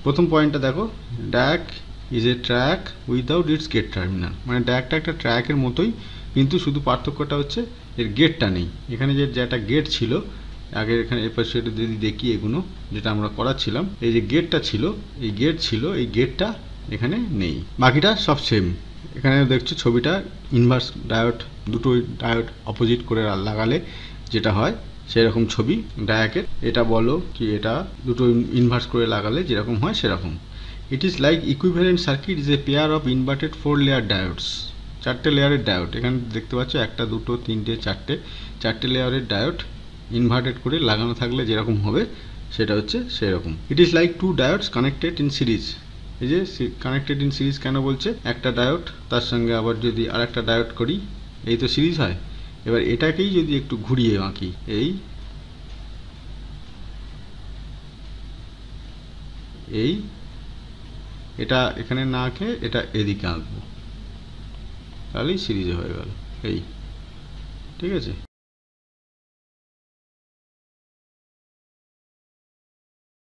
প্রথম পয়েন্টটা দেখো, DAC is a track without its gate terminal. মানে DACটা একটা ট্র্যাকের মতোই, কিন্তু শুধু পার্থক্যটা হচ্ছে এর গেটটা নেই। এখানে যেটা গেট ছিল আগে, এখানে এর পাশে যদি দেখি এগুলো যেটা আমরা করাচ্ছিলাম, এই যে গেটটা ছিল, এই গেটটা এখানে নেই, বাকিটা সব সেম। এখানে দেখছো ছবিটা ইনভার্স ডায়োড, দুটো ডায়োড অপোজিট করে লাগালে যেটা হয় সেরকম ছবি ডায়াকের। এটা বলো কি, এটা দুটো ইনভার্স করে লাগালে যেরকম হয় সেরকম। It is like equivalent circuit is a pair of inverted 4 layer diodes. 4টে লেয়ারের ডায়োড এখানে দেখতে পাচ্ছ, 1 2 3 4টে লেয়ারের ডায়োড ইনভার্টেড করে লাগানো থাকলে যেরকম হবে সেটা হচ্ছে সেরকম। It is like 2 diodes connected in series. এই যে কানেক্টেড ইন সিরিজ কেন বলছে, একটা ডায়োড তার সঙ্গে আবার যদি আর একটা ডায়োড করি, এই তো সিরিজ হয়। এবার এটাকেই যদি একটু ঘুরিয়ে আঁকি, এটা এখানে না আঁকে এটা এদিকে আঁকবো, তাহলেই সিরিজে হয়ে গেল। ঠিক আছে।